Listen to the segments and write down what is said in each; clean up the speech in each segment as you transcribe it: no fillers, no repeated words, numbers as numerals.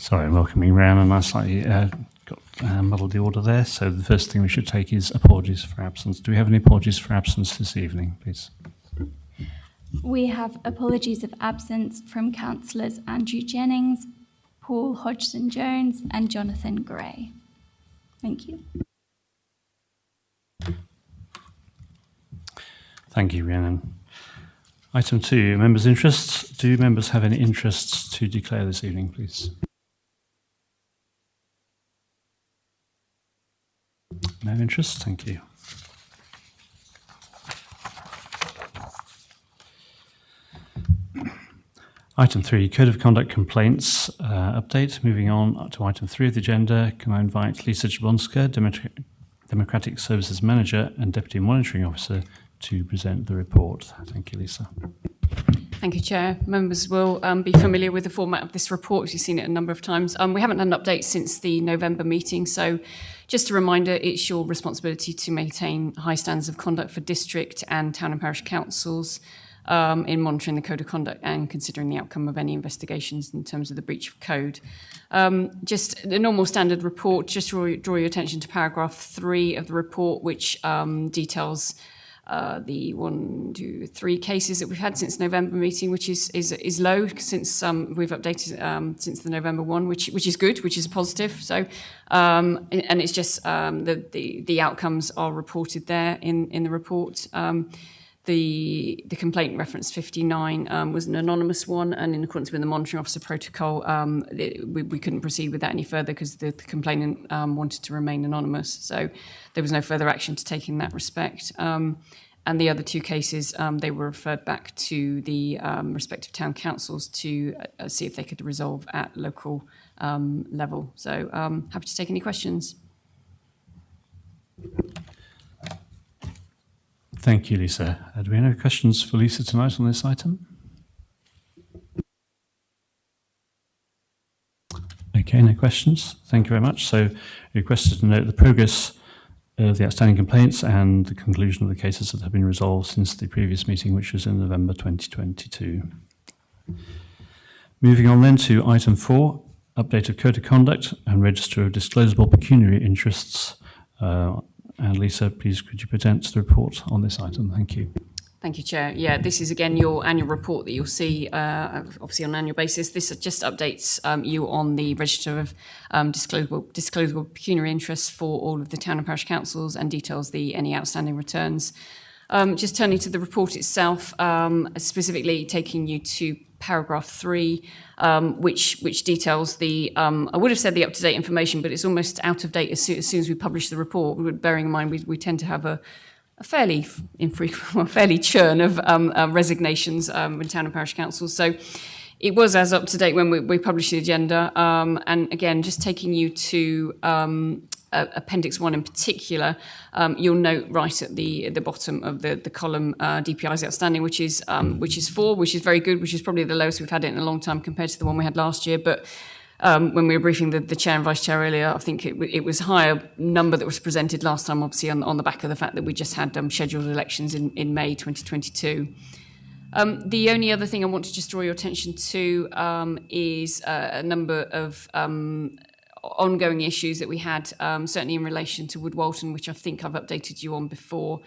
Sorry, I'm welcoming round, and I slightly muddled the order there. So the first thing we should take is apologies for absence. Do we have any apologies for absence this evening, please? We have apologies of absence from Councillors Andrew Jennings, Paul Hodgson-Jones and Jonathan Gray. Thank you. Thank you, Rhiannon. Item 2, members' interests. Do members have any interests to declare this evening, please? No interest, thank you. Item 3, Code of Conduct Complaints update. Moving on to item 3 of the agenda, can I invite Lisa Jablonska, Democratic Services Manager and Deputy Monitoring Officer, to present the report. Thank you, Lisa. Thank you, Chair. Members will be familiar with the format of this report. You've seen it a number of times. We haven't had an update since the November meeting, so just a reminder, it's your responsibility to maintain high standards of conduct for district and town and parish councils in monitoring the code of conduct and considering the outcome of any investigations in terms of the breach of code. Just the normal standard report, just draw your attention to paragraph 3 of the report, which details the 1, 2, 3 cases that we've had since November meeting, which is low since we've updated since the November one, which is good, which is a positive. So, and it's just the outcomes are reported there in the report. The complaint reference 59 was an anonymous one, and in accordance with the monitoring officer protocol, we couldn't proceed with that any further because the complainant wanted to remain anonymous. So there was no further action to take in that respect. And the other 2 cases, they were referred back to the respective town councils to see if they could resolve at local level. So happy to take any questions. Thank you, Lisa. Do we have any questions for Lisa tonight on this item? Okay, no questions. Thank you very much. So, requested to note the progress of the outstanding complaints and the conclusion of the cases that have been resolved since the previous meeting, which was in November 2022. Moving on then to item 4, update of code of conduct and register of disclosable pecuniary interests. And Lisa, please could you present the report on this item? Thank you. Thank you, Chair. Yeah, this is again your annual report that you'll see, obviously on an annual basis. This just updates you on the register of disclosable pecuniary interests for all of the town and parish councils and details any outstanding returns. Just turning to the report itself, specifically taking you to paragraph 3, which details the, I would have said the up-to-date information, but it's almost out of date as soon as we publish the report, bearing in mind we tend to have a fairly infrequent, fairly churn of resignations in town and parish councils. So it was as up to date when we published the agenda. And again, just taking you to Appendix 1 in particular, you'll note right at the bottom of the column DPIs outstanding, which is 4, which is very good, which is probably the lowest we've had it in a long time compared to the one we had last year. But when we were briefing the chair and vice chair earlier, I think it was a higher number that was presented last time, obviously on the back of the fact that we just had scheduled elections in May 2022. The only other thing I want to just draw your attention to is a number of ongoing issues that we had, certainly in relation to Wood Walton, which I think I've updated you on before.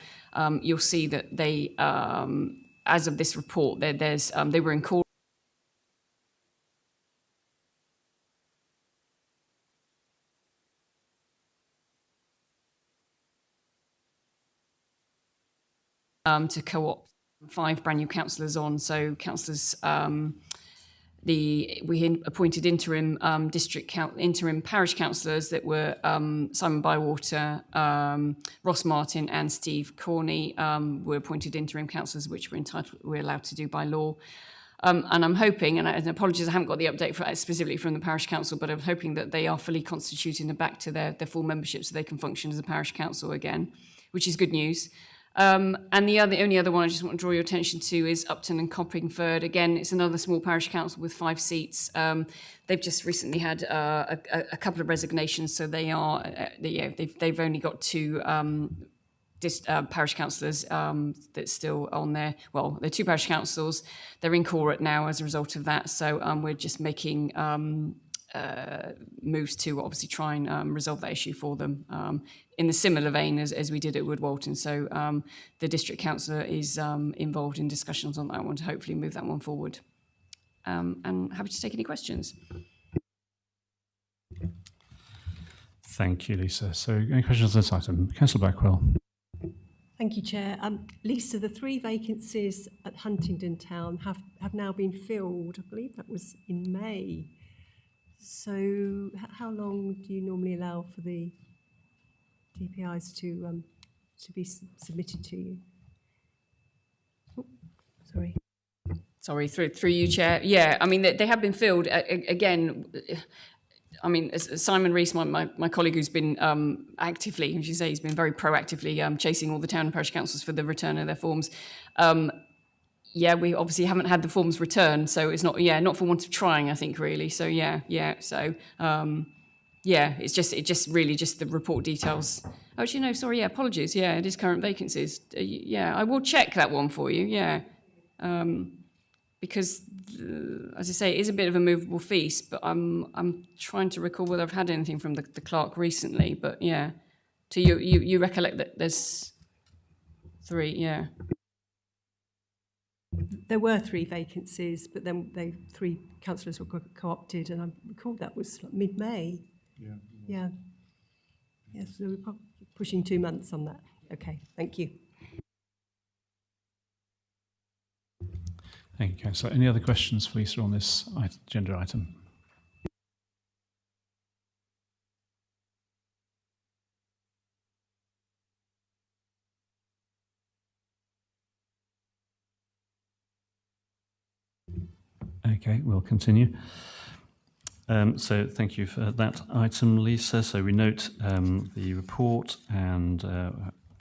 You'll see that they, as of this report, they were in court to co-opt 5 brand new councillors on. So councillors, we appointed interim interim parish councillors that were Simon Bywater, Ross Martin, and Steve Corney were appointed interim councillors, which we're allowed to do by law. And I'm hoping, and apologies, I haven't got the update specifically from the parish council, but I'm hoping that they are fully constituted and back to their full membership so they can function as a parish council again, which is good news. And the only other one I just want to draw your attention to is Upton and Coppingford. Again, it's another small parish council with 5 seats. They've just recently had a couple of resignations, so they've only got 2 parish councillors that's still on there. Well, they're 2 parish councils. They're in court now as a result of that. So we're just making moves to obviously try and resolve that issue for them in the similar vein as we did at Wood Walton. So the district councillor is involved in discussions on that one to hopefully move that one forward. And happy to take any questions. Thank you, Lisa. So any questions on this item? Councillor Blackwell. Thank you, Chair. Lisa, the 3 vacancies at Huntingdon Town have now been filled. I believe that was in May. So how long do you normally allow for the DPIs to be submitted to you? Oh, sorry. Sorry, through you, Chair. Yeah, I mean, they have been filled. Again, I mean, as Simon Rees, my colleague who's been actively, as you say, he's been very proactively chasing all the town and parish councils for the return of their forms. Yeah, we obviously haven't had the forms returned, so it's not for want of trying, I think, really. So so it's just really the report details. Oh, actually, no, sorry, apologies. Yeah, it is current vacancies. I will check that one for you. Because, as I say, it is a bit of a movable feast, but I'm trying to recall whether I've had anything from the clerk recently. But so you recollect that there's 3, There were 3 vacancies, but then 3 councillors were co-opted, and I recall that was like mid-May. Yeah. So we're probably pushing 2 months on that. Okay, thank you. Thank you, Councillor. Any other questions for Lisa on this agenda item? Okay, we'll continue. So thank you for that item, Lisa. So we note the report and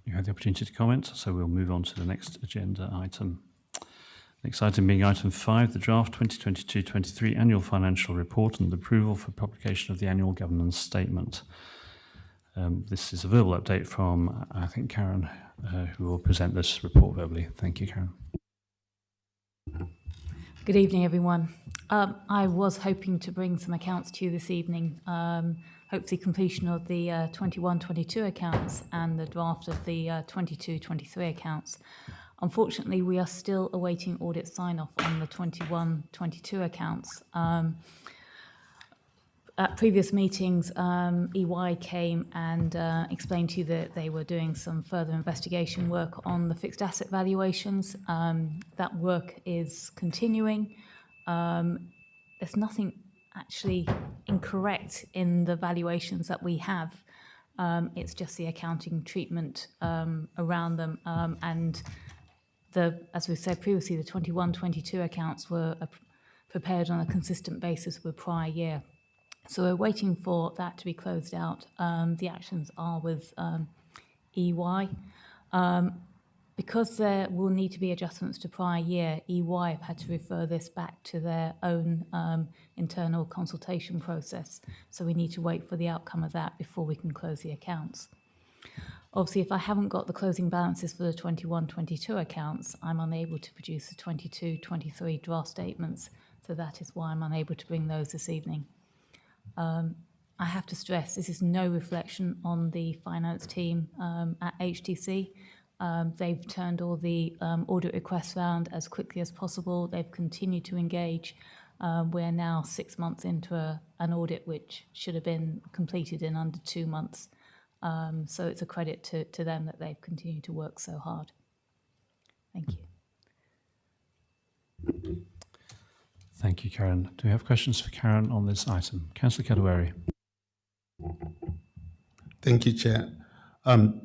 you had the opportunity to comment. So we'll move on to the next agenda item. Next item being item 5, the draft 2022-23 annual financial report and approval for publication of the annual governance statement. This is a verbal update from, I think, Karen, who will present this report verbally. Thank you, Karen. Good evening, everyone. I was hoping to bring some accounts to you this evening, hopefully completion of the 21-22 accounts and the draft of the 22-23 accounts. Unfortunately, we are still awaiting audit sign-off on the 21-22 accounts. At previous meetings, EY came and explained to you that they were doing some further investigation work on the fixed asset valuations. That work is continuing. There's nothing actually incorrect in the valuations that we have. It's just the accounting treatment around them. And as we said previously, the 21-22 accounts were prepared on a consistent basis with prior year. So we're waiting for that to be closed out. The actions are with EY. Because there will need to be adjustments to prior year, EY have had to refer this back to their own internal consultation process. So we need to wait for the outcome of that before we can close the accounts. Obviously, if I haven't got the closing balances for the 21-22 accounts, I'm unable to produce the 22-23 draft statements. So that is why I'm unable to bring those this evening. I have to stress this is no reflection on the finance team at HTC. They've turned all the audit requests around as quickly as possible. They've continued to engage. We're now 6 months into an audit which should have been completed in under 2 months. So it's a credit to them that they've continued to work so hard. Thank you. Thank you, Karen. Do we have questions for Karen on this item? Councillor Kadewere. Thank you, Chair.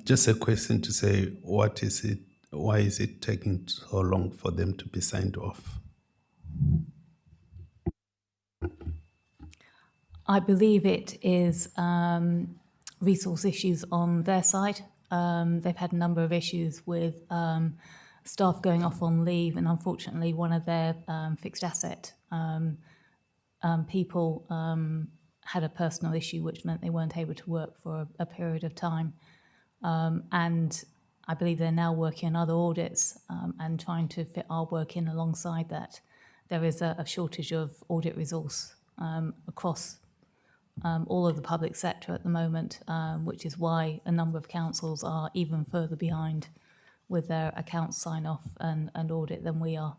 Just a question to say, why is it taking so long for them to be signed off? I believe it is resource issues on their side. They've had a number of issues with staff going off on leave, and unfortunately one of their fixed asset people had a personal issue which meant they weren't able to work for a period of time. And I believe they're now working on other audits and trying to fit our work in alongside that. There is a shortage of audit resource across all of the public sector at the moment, which is why a number of councils are even further behind with their accounts sign-off and audit than we are.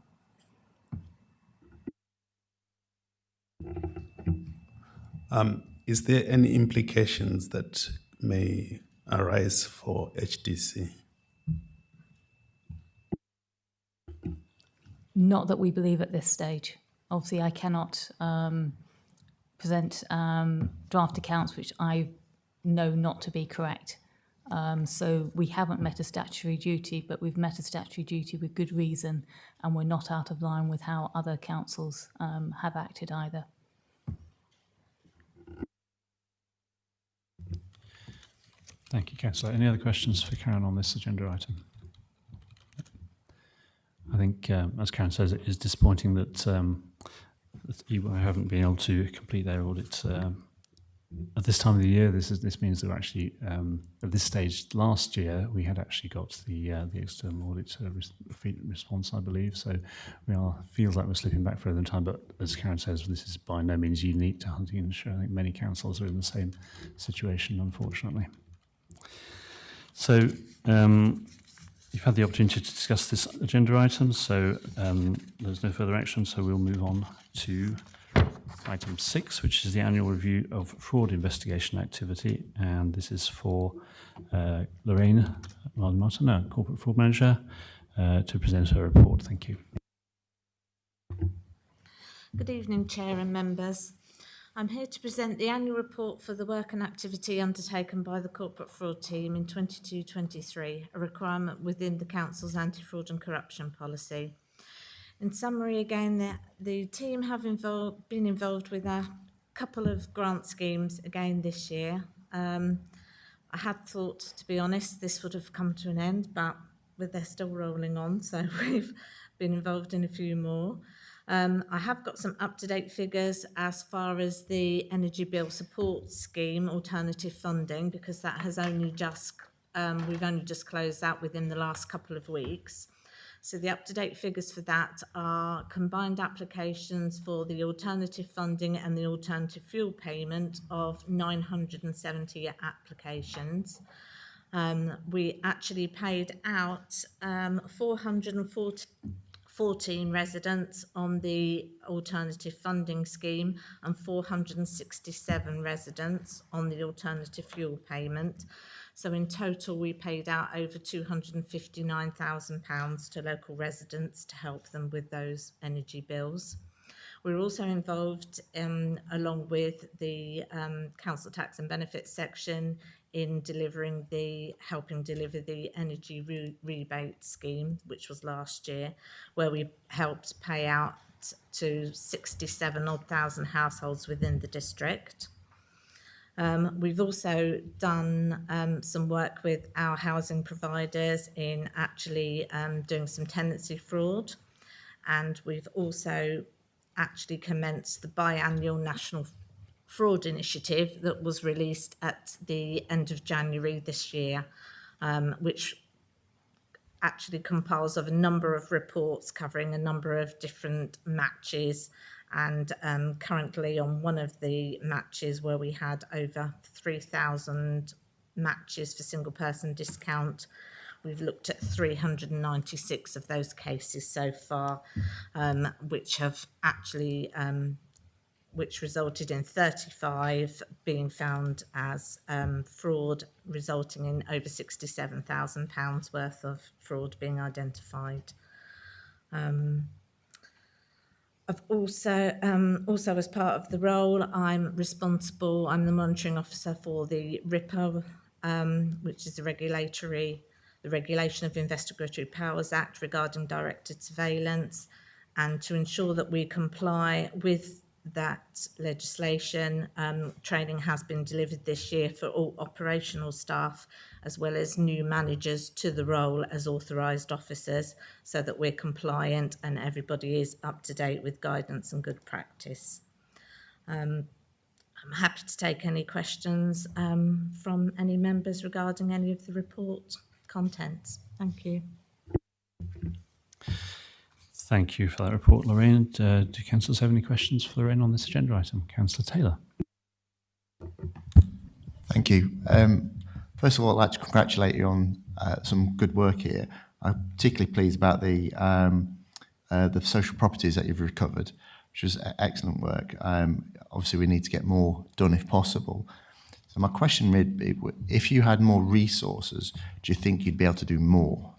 Is there any implications that may arise for HDC? Not that we believe at this stage. Obviously, I cannot present draft accounts which I know not to be correct. So we haven't met a statutory duty, but we've met a statutory duty with good reason, and we're not out of line with how other councils have acted either. Thank you, Councillor. Any other questions for Karen on this agenda item? I think, as Karen says, it is disappointing that that EY haven't been able to complete their audit at this time of the year. This means that we're actually at this stage last year we had actually got the external audit response, I believe. So feels like we're slipping back further in time. But as Karen says, this is by no means unique to Huntingdonshire. I think many councils are in the same situation, unfortunately. So you've had the opportunity to discuss this agenda item, so there's no further action, so we'll move on to item 6, which is the annual review of fraud investigation activity, and this is for Lorraine Martin, Corporate Fraud Manager, to present her report. Thank you. Good evening, Chair and members. I'm here to present the annual report for the work and activity undertaken by the corporate fraud team in 22-23, a requirement within the Council's anti-fraud and corruption policy. In summary, again, the team have been involved with a couple of grant schemes again this year. I had thought, to be honest, this would have come to an end, but they're still rolling on, so we've been involved in a few more. I have got some up-to-date figures as far as the Energy Bill Support Scheme alternative funding, because that has only just, we've only just closed that within the last couple of weeks. So the up-to-date figures for that are combined applications for the alternative funding and the alternative fuel payment of 970 applications. We actually paid out 414 residents on the alternative funding scheme and 467 residents on the alternative fuel payment. So in total, we paid out over £259,000 to local residents to help them with those energy bills. We're also involved, along with the Council Tax and Benefits section, in helping deliver the energy rebate scheme, which was last year, where we helped pay out to 67,000 households within the district. We've also done some work with our housing providers in actually doing some tenancy fraud, and we've also actually commenced the biannual National Fraud Initiative that was released at the end of January this year, which actually compiles of a number of reports covering a number of different matches, and currently on one of the matches where we had over 3,000 matches for single person discount, we've looked at 396 of those cases so far, which have actually which resulted in 35 being found as fraud, resulting in over £67,000 worth of fraud being identified. I've also as part of the role, I'm the monitoring officer for the RIPA, which is the Regulation of Investigatory Powers Act regarding directed surveillance, and to ensure that we comply with that legislation. Training has been delivered this year for all operational staff, as well as new managers to the role as authorised officers, so that we're compliant and everybody is up to date with guidance and good practice. I'm happy to take any questions from any members regarding any of the report contents. Thank you. Thank you for that report, Lorraine. Do councillors have any questions for Lorraine on this agenda item? Councillor Taylor. Thank you. First of all, I'd like to congratulate you on some good work here. I'm particularly pleased about the social properties that you've recovered, which was excellent work. Obviously, we need to get more done if possible. So my question would be, if you had more resources, do you think you'd be able to do more?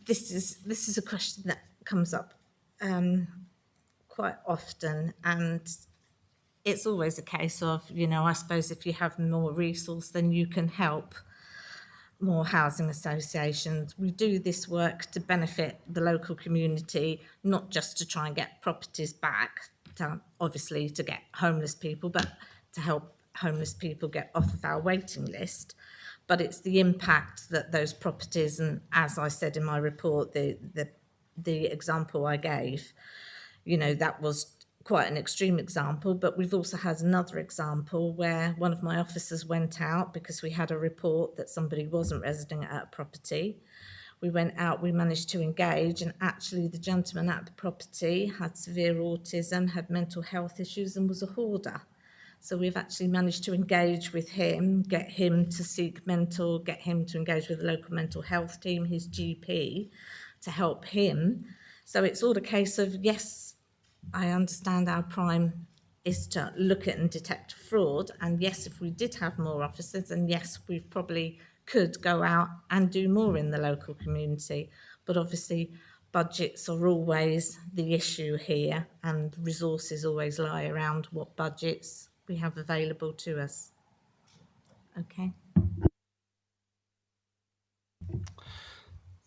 This is a question that comes up quite often, and it's always a case of, I suppose if you have more resource, then you can help more housing associations. We do this work to benefit the local community, not just to try and get properties back, obviously to get homeless people, but to help homeless people get off of our waiting list. But it's the impact that those properties, and as I said in my report, the example I gave, that was quite an extreme example, but we've also had another example where one of my officers went out because we had a report that somebody wasn't residing at a property. We went out, we managed to engage, and actually the gentleman at the property had severe autism, had mental health issues, and was a hoarder. So we've actually managed to engage with him, get him to seek mental, get him to engage with the local mental health team, his GP, to help him. So it's all a case of, yes, I understand our prime is to look at and detect fraud. And yes, if we did have more officers, and yes, we probably could go out and do more in the local community. But obviously, budgets are always the issue here, and resources always lie around what budgets we have available to us. Okay.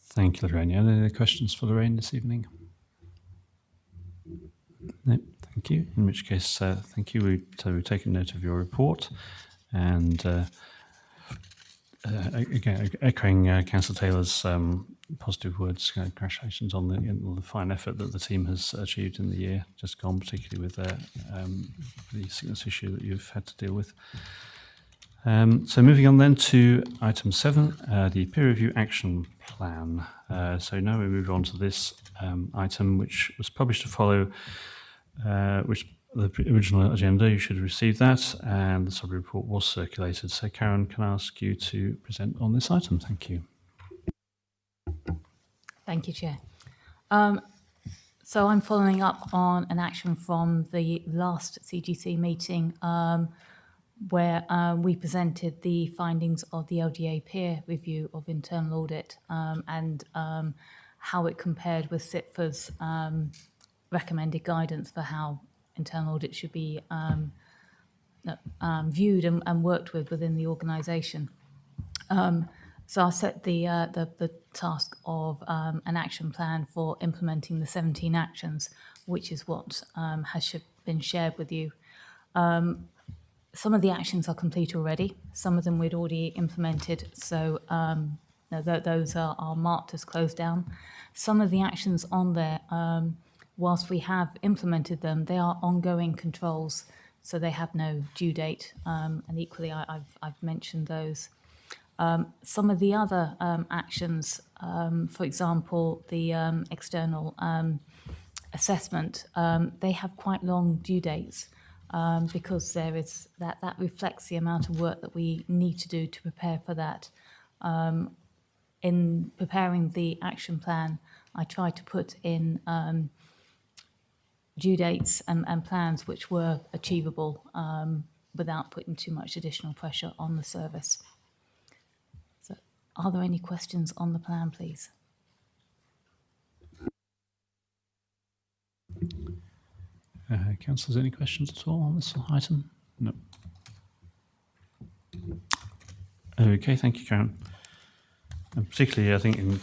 Thank you, Lorraine. Any other questions for Lorraine this evening? No, thank you. In which case, thank you. We've taken note of your report, and again, echoing Councillor Taylor's positive words, congratulations on the fine effort that the team has achieved in the year just gone, particularly with the sickness issue that you've had to deal with. So moving on then to item 7, the peer review action plan. So now we move on to this item, which was published to follow which the original agenda. You should have received that, and the summary report was circulated. So Karen, can I ask you to present on this item? Thank you. Thank you, Chair. So I'm following up on an action from the last CGC meeting where we presented the findings of the LGA peer review of internal audit and how it compared with SITFA's recommended guidance for how internal audit should be viewed and worked with within the organisation. So I set the task of an action plan for implementing the 17 actions, which is what has been shared with you. Some of the actions are complete already. Some of them we'd already implemented, so those are marked as closed down. Some of the actions on there, whilst we have implemented them, they are ongoing controls, so they have no due date, and equally I've mentioned those. Some of the other actions, for example, the external assessment, they have quite long due dates because there is that reflects the amount of work that we need to do to prepare for that. In preparing the action plan, I tried to put in due dates and plans which were achievable without putting too much additional pressure on the service. So, are there any questions on the plan, please? Councillors, any questions at all on this item? No. Okay, thank you, Karen. And particularly, I think in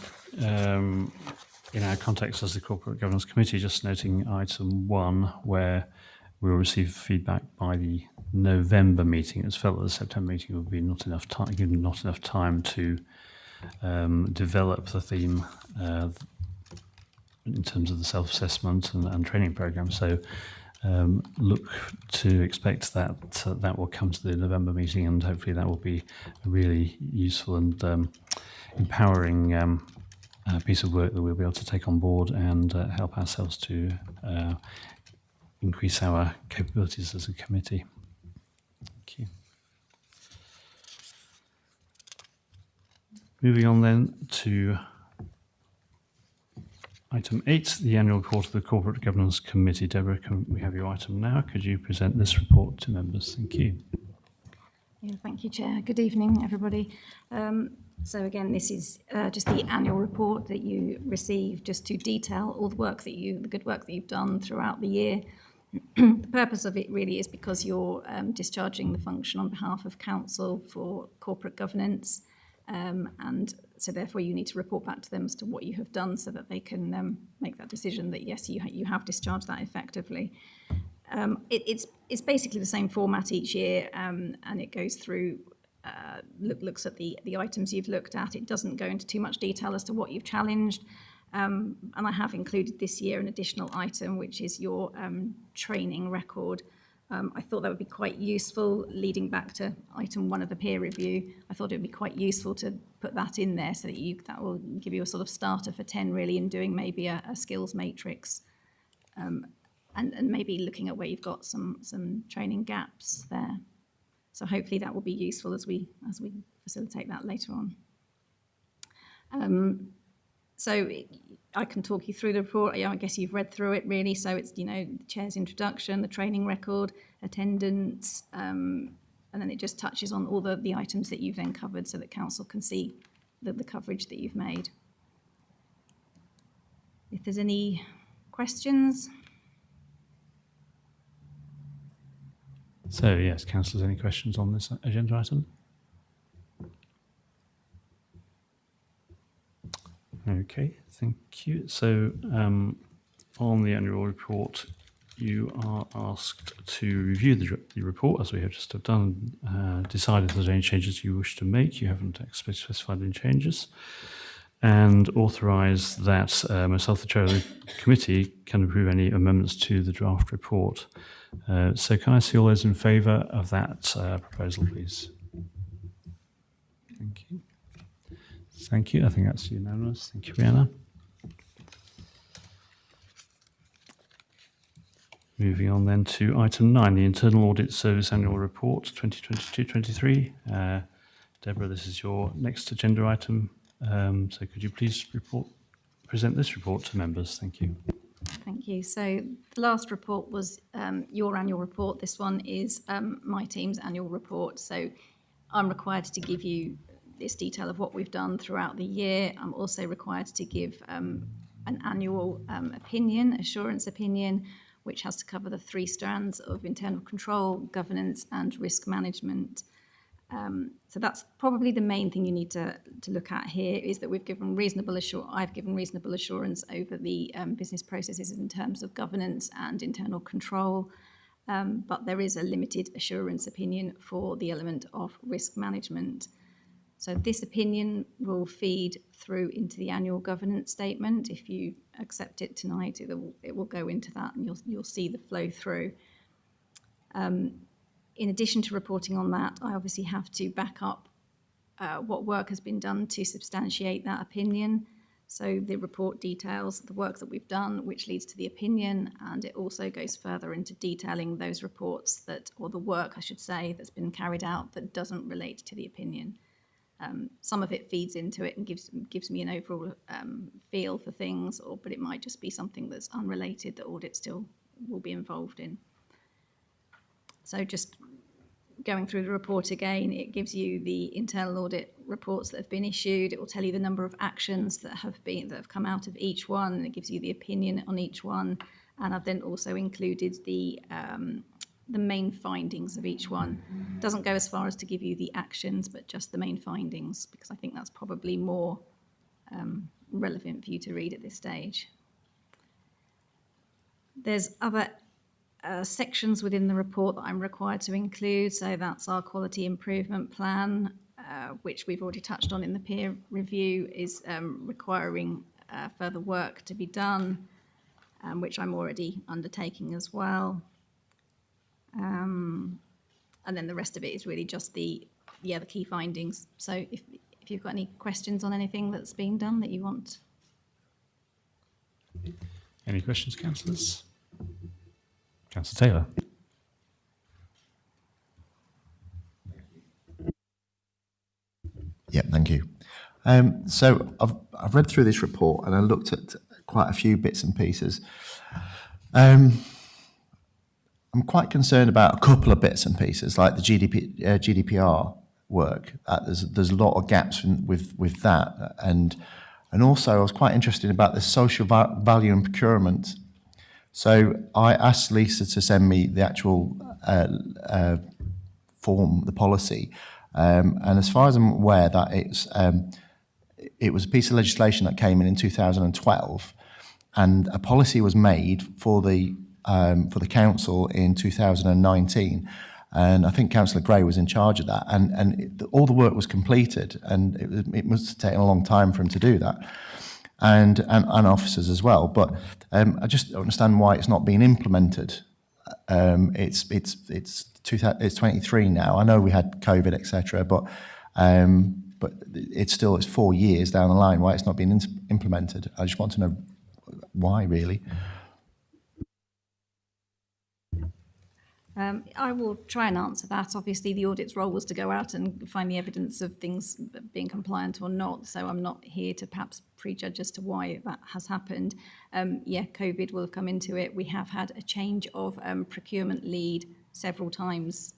our context as the Corporate Governance Committee, just noting item 1, where we will receive feedback by the November meeting. It was felt that the September meeting would be not enough time to develop the theme in terms of the self-assessment and training program. So look to expect that that will come to the November meeting, and hopefully that will be a really useful and empowering piece of work that we'll be able to take on board and help ourselves to increase our capabilities as a committee. Thank you. Moving on then to item 8, the annual report of the Corporate Governance Committee. Deborah, can we have your item now? Could you present this report to members? Thank you. Yeah, thank you, Chair. Good evening, everybody. So again, this is just the annual report that you receive, just to detail all the good work that you've done throughout the year. The purpose of it really is because you're discharging the function on behalf of Council for corporate governance, and so therefore you need to report back to them as to what you have done, so that they can make that decision that yes, you have discharged that effectively. It's basically the same format each year, and it goes through, looks at the items you've looked at. It doesn't go into too much detail as to what you've challenged. And I have included this year an additional item, which is your training record. I thought that would be quite useful, leading back to item 1 of the peer review. I thought it would be quite useful to put that in there, so that that will give you a sort of starter for 10 really in doing maybe a skills matrix. And maybe looking at where you've got some training gaps there. So hopefully that will be useful as we facilitate that later on. So I can talk you through the report. I guess you've read through it really. So it's, the chair's introduction, the training record, attendance, and then it just touches on all the items that you've then covered, so that council can see the coverage that you've made. If there's any questions. So, yes, councillors, any questions on this agenda item? Okay, thank you. So, on the annual report, you are asked to review the report, as we have just done, decide if there's any changes you wish to make. You haven't specified any changes. And authorise that myself, the chair of the committee, can approve any amendments to the draft report. So can I see all those in favour of that proposal, please? Thank you. Thank you. I think that's unanimous. Thank you, Brianna. Moving on then to item 9, the Internal Audit Service Annual Report 2022-23. Deborah, this is your next agenda item. So could you please present this report to members? Thank you. Thank you. So the last report was your annual report. This one is my team's annual report. So I'm required to give you this detail of what we've done throughout the year. I'm also required to give an annual assurance opinion, which has to cover the 3 strands of internal control, governance, and risk management. So that's probably the main thing you need to look at here, is that I've given reasonable assurance over the business processes in terms of governance and internal control, but there is a limited assurance opinion for the element of risk management. So this opinion will feed through into the annual governance statement. If you accept it tonight, it will go into that, and you'll see the flow through. In addition to reporting on that, I obviously have to back up what work has been done to substantiate that opinion. So the report details the work that we've done, which leads to the opinion, and it also goes further into detailing those reports or the work, I should say, that's been carried out that doesn't relate to the opinion. Some of it feeds into it and gives me an overall feel for things, but it might just be something that's unrelated that audit still will be involved in. So just going through the report again, it gives you the internal audit reports that have been issued. It will tell you the number of actions that have come out of each one, and it gives you the opinion on each one. And I've then also included the main findings of each one. It doesn't go as far as to give you the actions, but just the main findings, because I think that's probably more relevant for you to read at this stage. There's other sections within the report that I'm required to include. So that's our quality improvement plan, which we've already touched on in the peer review, is requiring further work to be done, which I'm already undertaking as well. And then the rest of it is really just the key findings. So if you've got any questions on anything that's been done that you want. Any questions, councillors? Councillor Taylor. Yeah, thank you. So I've read through this report and I looked at quite a few bits and pieces. I'm quite concerned about a couple of bits and pieces, like the GDPR work. There's a lot of gaps with that, and also I was quite interested about the social value and procurement. So I asked Lisa to send me the actual form, the policy, and as far as I'm aware, that it was a piece of legislation that came in 2012, and a policy was made for the council in 2019, and I think Councillor Gray was in charge of that, and all the work was completed, and it must have taken a long time for him to do that, and officers as well. But I just don't understand why it's not being implemented. It's 23 now. I know we had COVID, etc., but it's 4 years down the line. Why it's not being implemented? I just want to know why, really. I will try and answer that. Obviously, the audit's role was to go out and find the evidence of things being compliant or not. So I'm not here to perhaps prejudge as to why that has happened. COVID will have come into it. We have had a change of procurement lead several times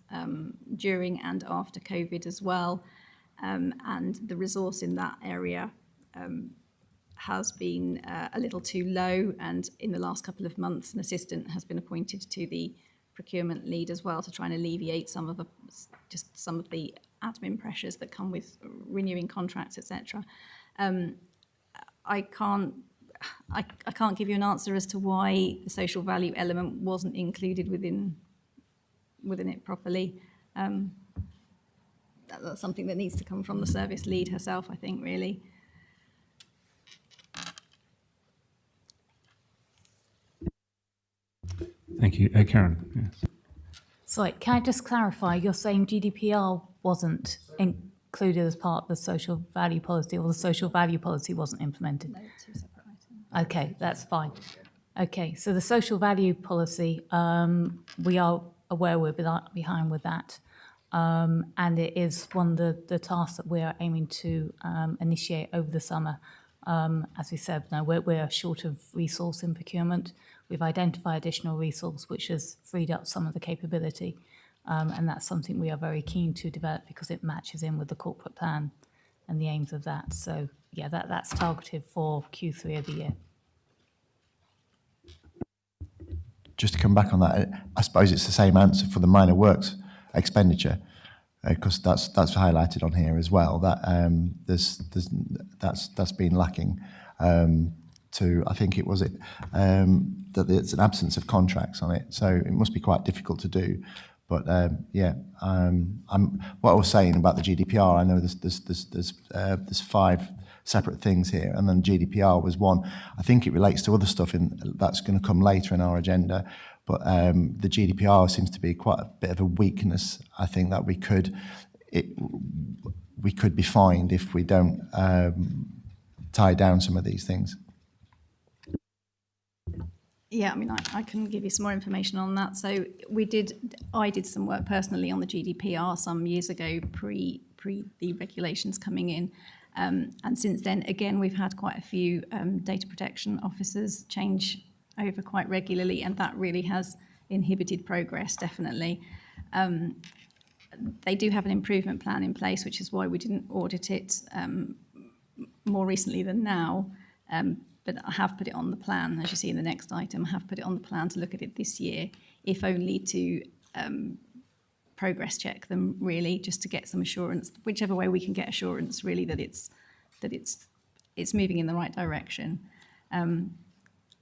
during and after COVID as well. And the resource in that area has been a little too low. And in the last couple of months, an assistant has been appointed to the procurement lead as well to try and alleviate some of the admin pressures that come with renewing contracts, etc. I can't give you an answer as to why the social value element wasn't included within it properly. That's something that needs to come from the service lead herself, I think, really. Thank you. Karen. Yes. Sorry, can I just clarify? You're saying GDPR wasn't included as part of the social value policy, or the social value policy wasn't implemented? No, two separate items. Okay, that's fine. Okay, so the social value policy, we are aware we're behind with that. And it is one of the tasks that we are aiming to initiate over the summer. As we said, now we're short of resource in procurement. We've identified additional resource which has freed up some of the capability, and that's something we are very keen to develop because it matches in with the corporate plan and the aims of that. So yeah, that's targeted for Q3 of the year. Just to come back on that, I suppose it's the same answer for the minor works expenditure, because that's highlighted on here as well. That that's been lacking. I think it was that it's an absence of contracts on it, so it must be quite difficult to do. But what I was saying about the GDPR, I know there's 5 separate things here, and then GDPR was one. I think it relates to other stuff that's going to come later in our agenda, but the GDPR seems to be quite a bit of a weakness. I think that we could be fined if we don't tie down some of these things. Yeah, I mean, I can give you some more information on that. So I did some work personally on the GDPR some years ago, pre the regulations coming in. And since then, again, we've had quite a few data protection officers change over quite regularly, and that really has inhibited progress, definitely. They do have an improvement plan in place, which is why we didn't audit it more recently than now. But I have put it on the plan, as you see in the next item. I have put it on the plan to look at it this year, if only to progress check them, really, just to get some assurance, whichever way we can get assurance, really, that it's moving in the right direction.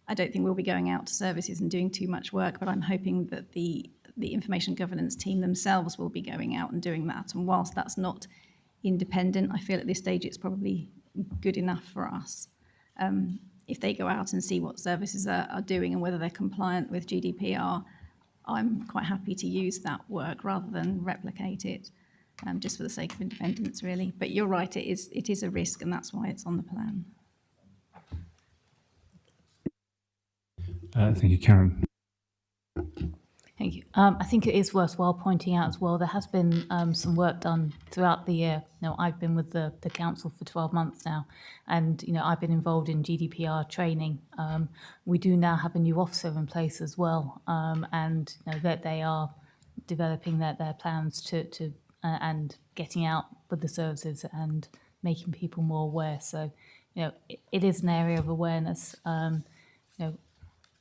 I don't think we'll be going out to services and doing too much work, but I'm hoping that the information governance team themselves will be going out and doing that. And whilst that's not independent, I feel at this stage it's probably good enough for us. If they go out and see what services are doing and whether they're compliant with GDPR, I'm quite happy to use that work rather than replicate it, just for the sake of independence, really. But you're right, it is a risk, and that's why it's on the plan. Thank you, Karen. Thank you. I think it is worthwhile pointing out as well, there has been some work done throughout the year. I've been with the council for 12 months now, and, I've been involved in GDPR training. We do now have a new officer in place as well, and that they are developing their plans to and getting out with the services and making people more aware. So, it is an area of awareness.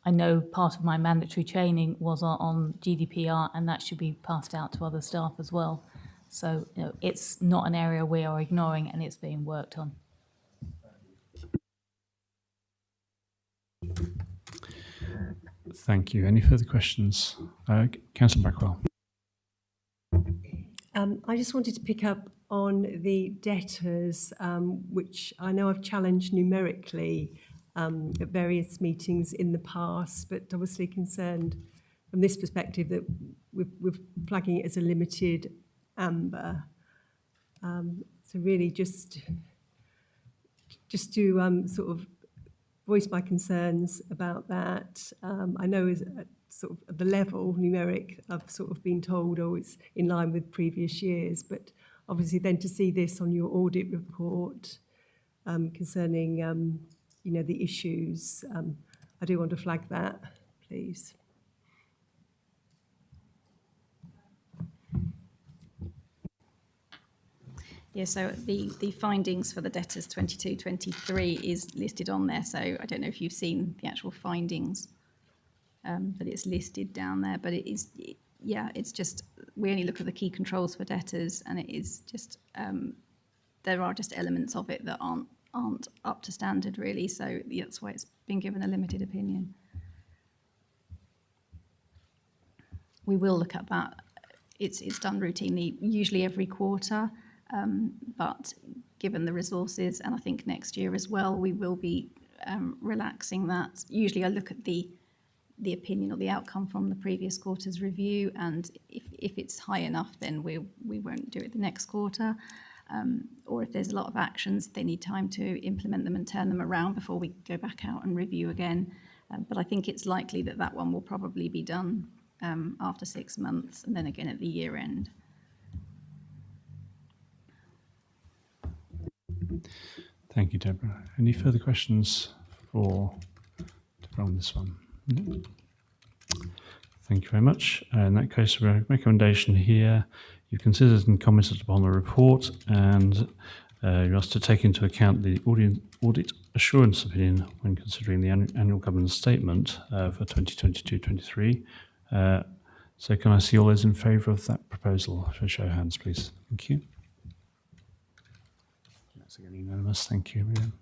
I know part of my mandatory training was on GDPR, and that should be passed out to other staff as well. So, it's not an area we are ignoring, and it's being worked on. Thank you. Any further questions? Councillor Blackwell. I just wanted to pick up on the debtors, which I know I've challenged numerically at various meetings in the past, but obviously concerned from this perspective that we're flagging it as a limited amber. So really just to sort of voice my concerns about that. I know is sort of the level numeric I've sort of been told, oh, it's in line with previous years, but obviously then to see this on your audit report concerning the issues, I do want to flag that, please. Yeah, so the findings for the debtors 22-23 is listed on there. So I don't know if you've seen the actual findings, but it's listed down there. But it is, it's just, we only look at the key controls for debtors, and it is just, there are just elements of it that aren't up to standard really. So that's why it's been given a limited opinion. We will look at that. It's done routinely, usually every quarter. But given the resources, and I think next year as well, we will be relaxing that. Usually I look at the opinion or the outcome from the previous quarter's review, and if it's high enough, then we won't do it the next quarter. Or if there's a lot of actions, they need time to implement them and turn them around before we go back out and review again. But I think it's likely that one will probably be done after 6 months, and then again at the year end. Thank you, Deborah. Any further questions for Deborah on this one? No? Thank you very much. In that case, we have a recommendation here. You've considered and commented upon the report, and you're asked to take into account the audit assurance opinion when considering the annual governance statement for 2022-23. So can I see all those in favour of that proposal? For a show of hands, please. Thank you. That's again unanimous. Thank you, Miriam.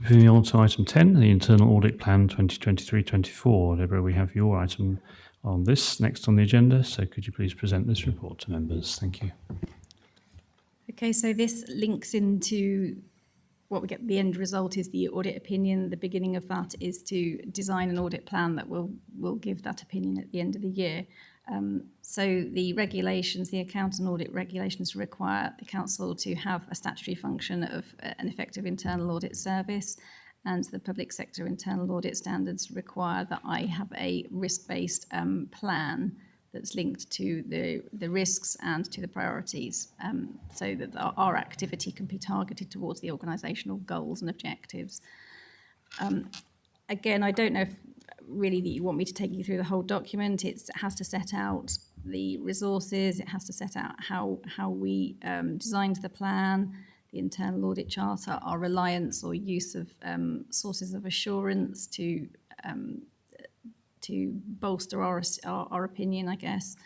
Moving on to item 10, the Internal Audit Plan 2023-24. Deborah, we have your item on this next on the agenda, so could you please present this report to members? Thank you. Okay, so this links into what we get. The end result is the audit opinion. The beginning of that is to design an audit plan that will give that opinion at the end of the year. So the regulations, the account and audit regulations require the council to have a statutory function of an effective internal audit service, and the public sector internal audit standards require that I have a risk-based plan that's linked to the risks and to the priorities, so that our activity can be targeted towards the organisational goals and objectives. Again, I don't know if really that you want me to take you through the whole document. It has to set out the resources, it has to set out how we designed the plan, the internal audit charter, our reliance or use of sources of assurance to bolster our opinion, I guess.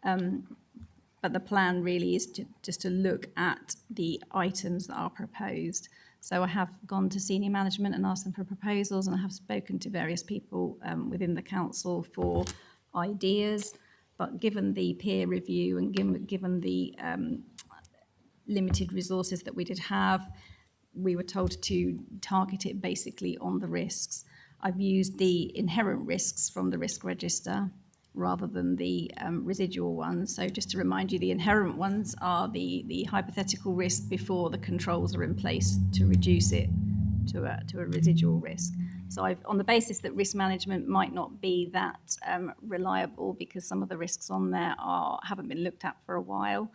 But the plan really is just to look at the items that are proposed. So I have gone to senior management and asked them for proposals, and I have spoken to various people within the council for ideas. But given the peer review and given the limited resources that we did have, we were told to target it basically on the risks. I've used the inherent risks from the risk register rather than the residual ones. So just to remind you, the inherent ones are the hypothetical risk before the controls are in place to reduce it to a residual risk. So on the basis that risk management might not be that reliable because some of the risks on there haven't been looked at for a while,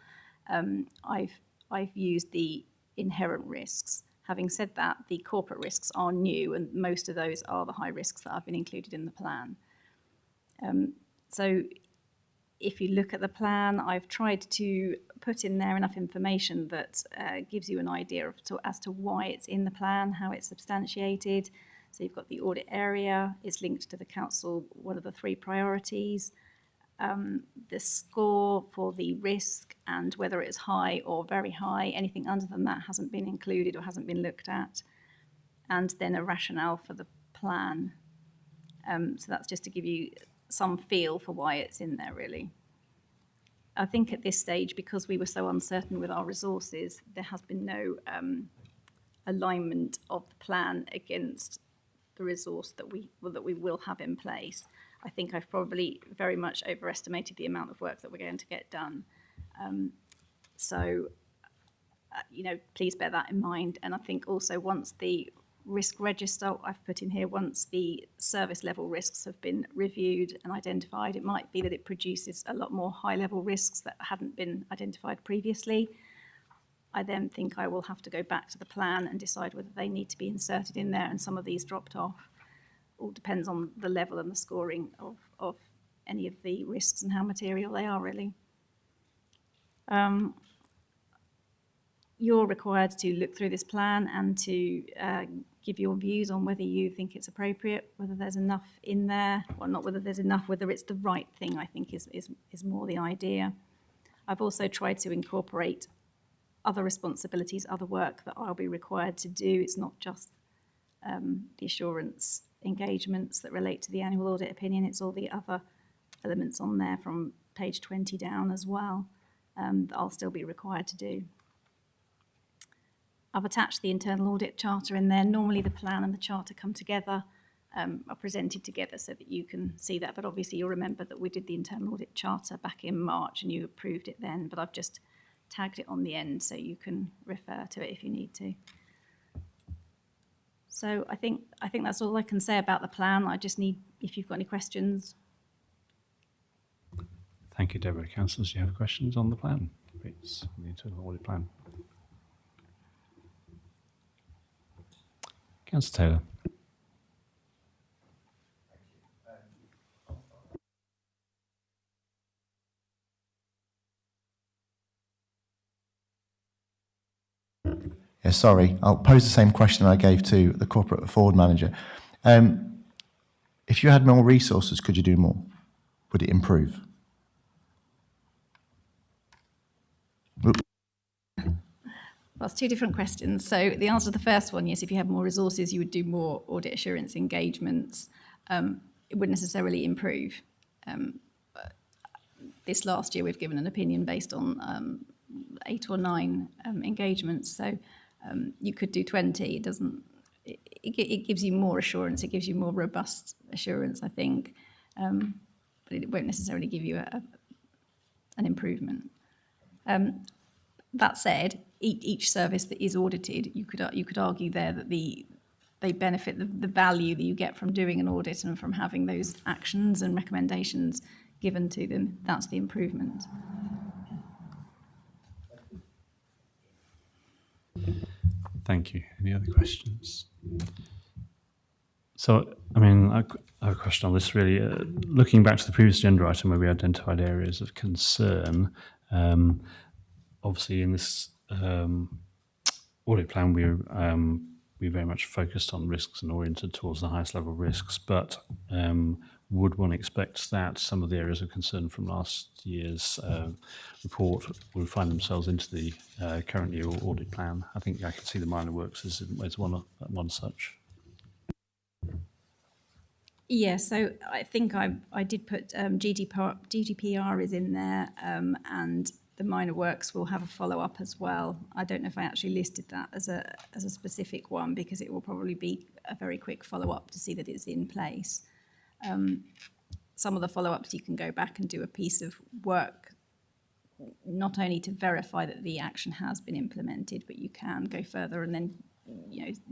I've used the inherent risks. Having said that, the corporate risks are new, and most of those are the high risks that have been included in the plan. So if you look at the plan, I've tried to put in there enough information that gives you an idea as to why it's in the plan, how it's substantiated. So you've got the audit area, it's linked to the council, what are the 3 priorities, the score for the risk and whether it's high or very high. Anything under than that hasn't been included or hasn't been looked at. And then a rationale for the plan. So that's just to give you some feel for why it's in there, really. I think at this stage, because we were so uncertain with our resources, there has been no alignment of the plan against the resource that we will have in place. I think I've probably very much overestimated the amount of work that we're going to get done. Please bear that in mind. And I think also once the risk register I've put in here, once the service level risks have been reviewed and identified, it might be that it produces a lot more high level risks that hadn't been identified previously. I then think I will have to go back to the plan and decide whether they need to be inserted in there, and some of these dropped off. All depends on the level and the scoring of any of the risks and how material they are, really. You're required to look through this plan and to give your views on whether you think it's appropriate, whether there's enough in there, or not whether there's enough, whether it's the right thing, I think is more the idea. I've also tried to incorporate other responsibilities, other work that I'll be required to do. It's not just the assurance engagements that relate to the annual audit opinion, it's all the other elements on there from page 20 down as well that I'll still be required to do. I've attached the internal audit charter in there. Normally the plan and the charter come together, are presented together so that you can see that, but obviously you'll remember that we did the internal audit charter back in March and you approved it then, but I've just tagged it on the end so you can refer to it if you need to. So I think that's all I can say about the plan. I just need, if you've got any questions. Thank you, Deborah. Councillors, do you have questions on the plan? Please, on the internal audit plan. Councillor Taylor. Yeah, sorry, I'll pose the same question I gave to the corporate forward manager. If you had more resources, could you do more? Would it improve? That's 2 different questions. So the answer to the first one, yes, if you have more resources, you would do more audit assurance engagements. It wouldn't necessarily improve. This last year, we've given an opinion based on 8 or 9 engagements. So you could do 20. It doesn't. It gives you more assurance. It gives you more robust assurance, I think, but it won't necessarily give you an improvement. That said, each service that is audited, you could argue there that they benefit the value that you get from doing an audit and from having those actions and recommendations given to them. That's the improvement. Thank you. Any other questions? So, I mean, I have a question on this really. Looking back to the previous agenda item where we identified areas of concern, obviously in this audit plan, we very much focused on risks and oriented towards the highest level risks, but would one expect that some of the areas of concern from last year's report will find themselves into the current year audit plan? I think I can see the minor works as one such. Yeah, so I think I did put GDPR is in there, and the minor works will have a follow-up as well. I don't know if I actually listed that as a specific one because it will probably be a very quick follow-up to see that it's in place. Some of the follow-ups you can go back and do a piece of work, not only to verify that the action has been implemented, but you can go further and then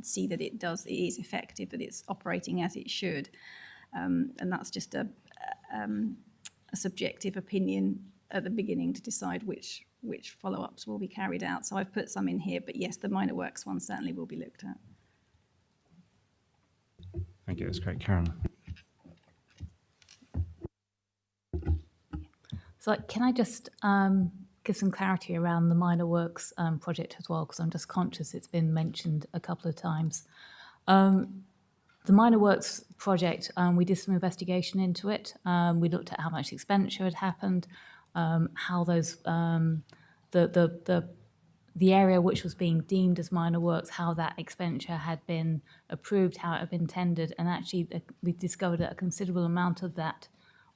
see that it is effective, that it's operating as it should. And that's just a subjective opinion at the beginning to decide which follow-ups will be carried out. So I've put some in here, but yes, the minor works one certainly will be looked at. Thank you. That's great, Karen. So can I just give some clarity around the minor works project as well, because I'm just conscious it's been mentioned a couple of times. The minor works project, we did some investigation into it. We looked at how much expenditure had happened, how those the area which was being deemed as minor works, how that expenditure had been approved, how it had been tendered, and actually we discovered that a considerable amount of that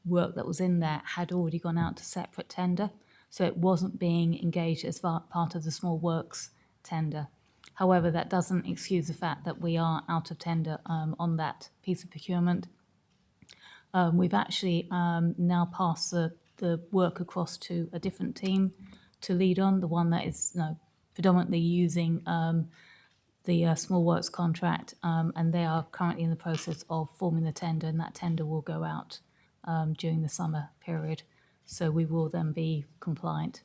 work that was in there had already gone out to separate tender, so it wasn't being engaged as part of the small works tender. However, that doesn't excuse the fact that we are out of tender on that piece of procurement. We've actually now passed the work across to a different team to lead on, the one that is predominantly using the small works contract, and they are currently in the process of forming the tender, and that tender will go out during the summer period. So we will then be compliant.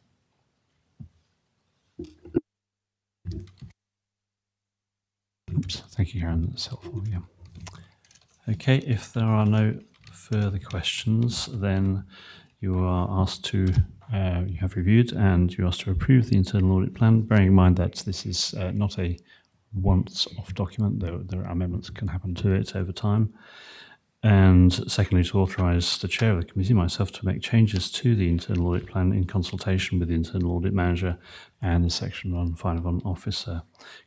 Oops, thank you, Karen. That's helpful. Yeah. Okay, if there are no further questions, then you are asked to, you have reviewed and you're asked to approve the internal audit plan, bearing in mind that this is not a once-off document. There are amendments that can happen to it over time. And secondly, to authorise the chair of the committee, myself, to make changes to the internal audit plan in consultation with the internal audit manager and the Section 151 officer.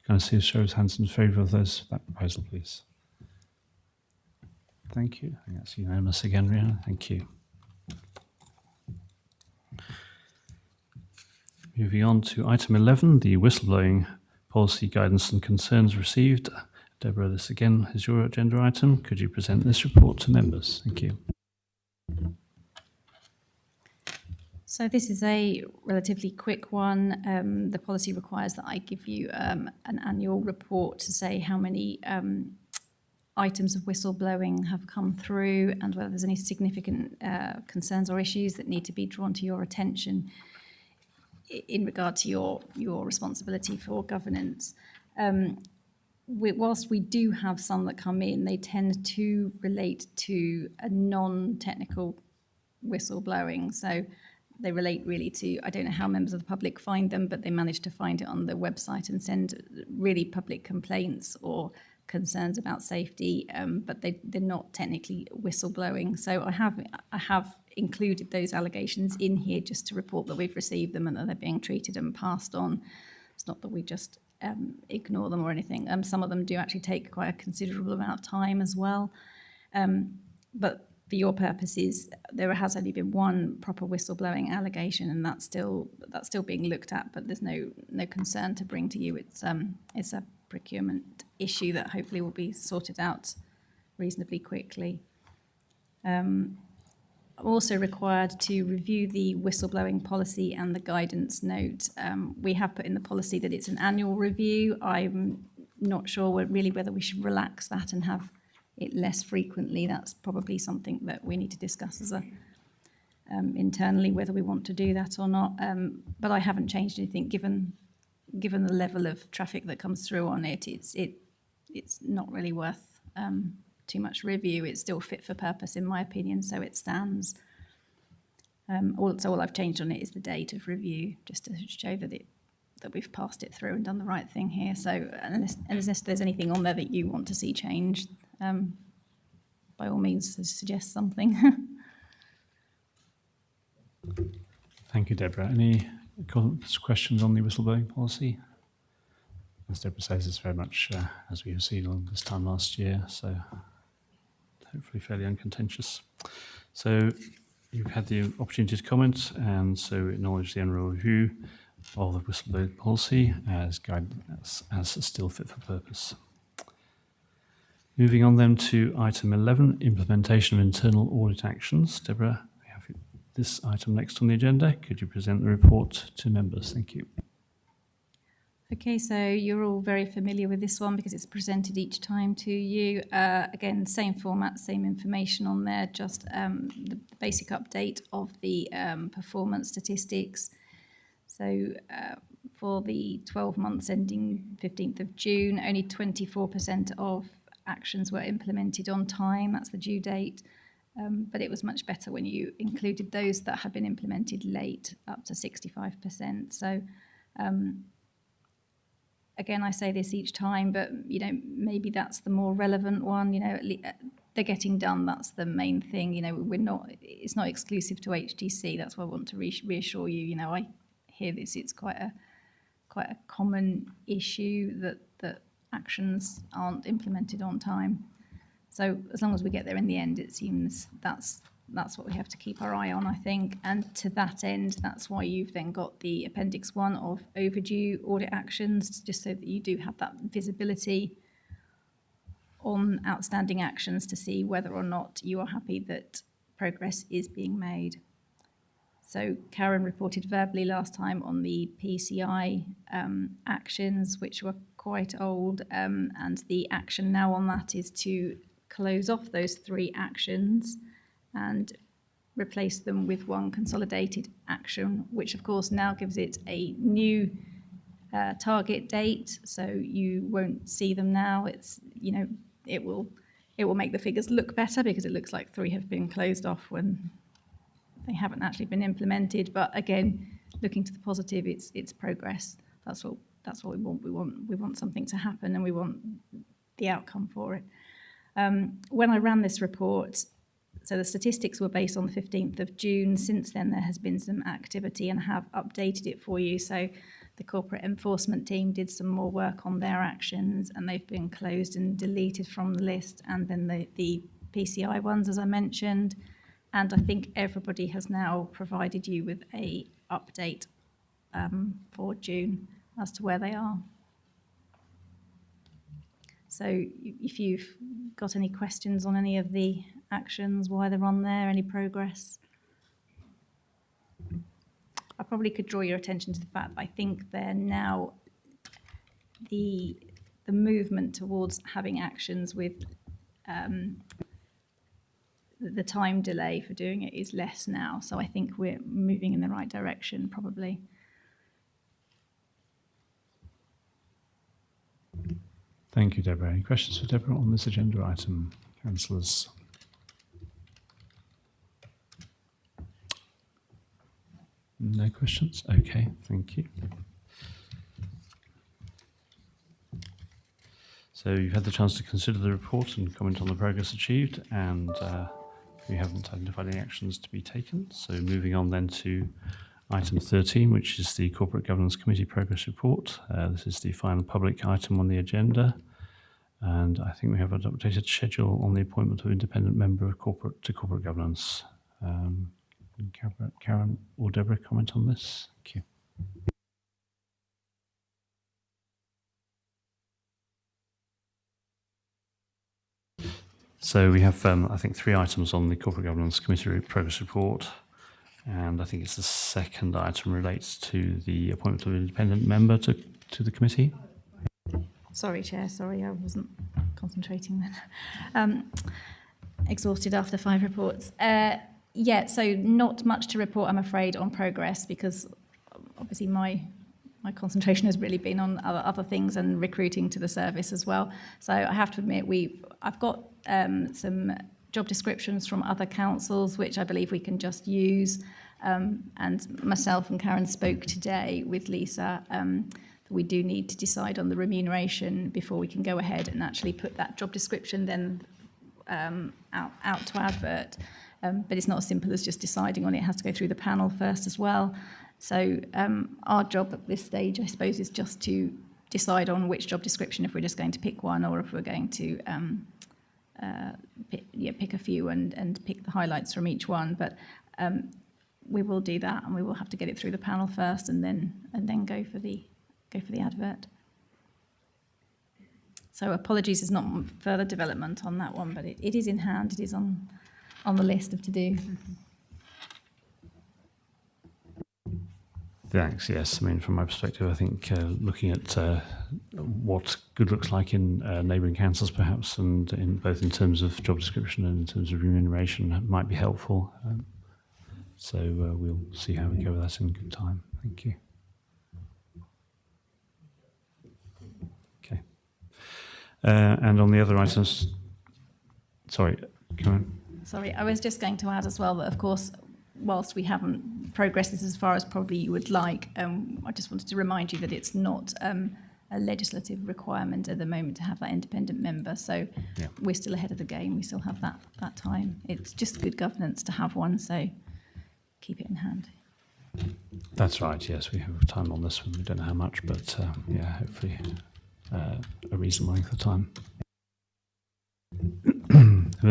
Can I see a show of hands in favour of that proposal, please? Thank you. I think that's unanimous again, Rhiannon. Thank you. Moving on to item 11, the whistleblowing policy guidance and concerns received. Deborah, this again is your agenda item. Could you present this report to members? Thank you. So this is a relatively quick one. The policy requires that I give you an annual report to say how many items of whistleblowing have come through and whether there's any significant concerns or issues that need to be drawn to your attention in regard to your responsibility for governance. Whilst we do have some that come in, they tend to relate to a non-technical whistleblowing. So they relate really to, I don't know how members of the public find them, but they manage to find it on the website and send really public complaints or concerns about safety, but they're not technically whistleblowing. So I have included those allegations in here just to report that we've received them and that they're being treated and passed on. It's not that we just ignore them or anything. Some of them do actually take quite a considerable amount of time as well. But for your purposes, there has only been one proper whistleblowing allegation, and that's still being looked at. But there's no concern to bring to you. It's a procurement issue that hopefully will be sorted out reasonably quickly. I'm also required to review the whistleblowing policy and the guidance note. We have put in the policy that it's an annual review. I'm not sure really whether we should relax that and have it less frequently. That's probably something that we need to discuss as internally, whether we want to do that or not. But I haven't changed anything given the level of traffic that comes through on it. It's not really worth too much review. It's still fit for purpose in my opinion, so it stands. All I've changed on it is the date of review, just to show that we've passed it through and done the right thing here. So unless there's anything on there that you want to see changed, by all means suggest something. Thank you, Deborah. Any questions on the whistleblowing policy? As Deborah says, it's very much as we have seen on this time last year, so hopefully fairly uncontentious. So you've had the opportunity to comment, and so acknowledge the annual review of the whistleblowing policy as still fit for purpose. Moving on then to item 11, implementation of internal audit actions. Deborah, we have this item next on the agenda. Could you present the report to members? Thank you. Okay, so you're all very familiar with this one because it's presented each time to you. Again, same format, same information on there, just the basic update of the performance statistics. So for the 12 months ending 15th of June, only 24% of actions were implemented on time. That's the due date. But it was much better when you included those that had been implemented late, up to 65%. So again, I say this each time, but maybe that's the more relevant one. They're getting done. That's the main thing. It's not exclusive to HTC. That's why I want to reassure you. I hear this. It's quite a common issue that actions aren't implemented on time. So as long as we get there in the end, it seems that's what we have to keep our eye on, I think. And to that end, that's why you've then got the Appendix 1 of overdue audit actions, just so that you do have that visibility on outstanding actions to see whether or not you are happy that progress is being made. So Karen reported verbally last time on the PCI actions, which were quite old, and the action now on that is to close off those 3 actions and replace them with one consolidated action, which of course now gives it a new target date. So you won't see them now. It's, it will make the figures look better because it looks like 3 have been closed off when they haven't actually been implemented. But again, looking to the positive, it's progress. That's what we want. We want something to happen, and we want the outcome for it. When I ran this report, so the statistics were based on the 15th of June. Since then, there has been some activity, and I have updated it for you. So the corporate enforcement team did some more work on their actions, and they've been closed and deleted from the list. And then the PCI ones, as I mentioned. And I think everybody has now provided you with a update for June as to where they are. So if you've got any questions on any of the actions, why they're on there, any progress, I probably could draw your attention to the fact that I think they're now the movement towards having actions with the time delay for doing it is less now. So I think we're moving in the right direction, probably. Thank you, Deborah. Any questions for Deborah on this agenda item, councillors? No questions? Okay, thank you. So you've had the chance to consider the report and comment on the progress achieved, and we haven't identified any actions to be taken. So moving on then to item 13, which is the Corporate Governance Committee Progress Report. This is the final public item on the agenda, and I think we have an updated schedule on the appointment of independent member of corporate governance. Can Karen or Deborah comment on this? Thank you. So we have, I think, 3 items on the Corporate Governance Committee Progress Report, and I think it's the second item relates to the appointment of an independent member to the committee. Sorry, Chair. Sorry, I wasn't concentrating then. Exhausted after 5 reports. Yeah, so not much to report, I'm afraid, on progress, because obviously my concentration has really been on other things and recruiting to the service as well. So I have to admit, I've got some job descriptions from other councils, which I believe we can just use. And myself and Karen spoke today with Lisa. We do need to decide on the remuneration before we can go ahead and actually put that job description then out to advert. But it's not as simple as just deciding on it. It has to go through the panel first as well. So our job at this stage, I suppose, is just to decide on which job description, if we're just going to pick one or if we're going to pick a few and pick the highlights from each one. But we will do that, and we will have to get it through the panel first, and then go for the advert. So apologies, there's not further development on that one, but it is in hand. It is on the list of to do. Thanks. Yes, I mean, from my perspective, I think looking at what good looks like in neighbouring councils, perhaps, and in both in terms of job description and in terms of remuneration, might be helpful. So we'll see how we go with that in good time. Thank you. Okay. And on the other items, sorry, come on. Sorry, I was just going to add as well that, of course, whilst we haven't progressed this as far as probably you would like, I just wanted to remind you that it's not a legislative requirement at the moment to have that independent member. So Yeah. we're still ahead of the game. We still have that time. It's just good governance to have one, so keep it in hand. That's right. Yes, we have time on this one. We don't know how much, but yeah, hopefully a reasonable length of time.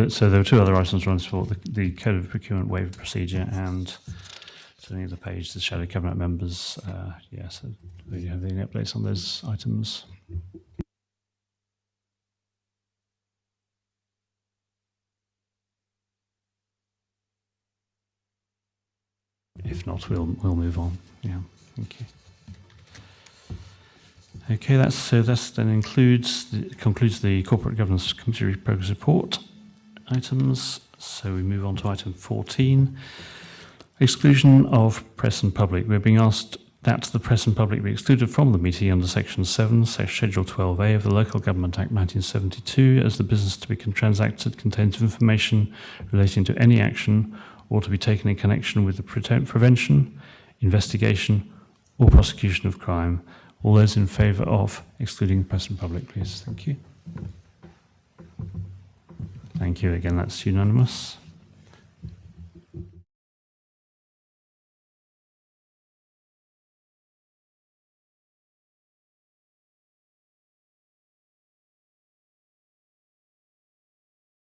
So there were two other items on for the Code of Procurement waiver procedure and turning the page to shadow cabinet members. So do you have any updates on those items? If not, we'll move on. Yeah, thank you. Okay, that then concludes the Corporate Governance Committee Progress Report items. So we move on to item 14, exclusion of press and public. We're being asked that the press and public be excluded from the meeting under Section 7, Schedule 12A of the Local Government Act 1972, as the business to be transacted contains information relating to any action or to be taken in connection with the prevention, investigation, or prosecution of crime. All those in favour of excluding press and public, please. Thank you. Thank you again. That's unanimous.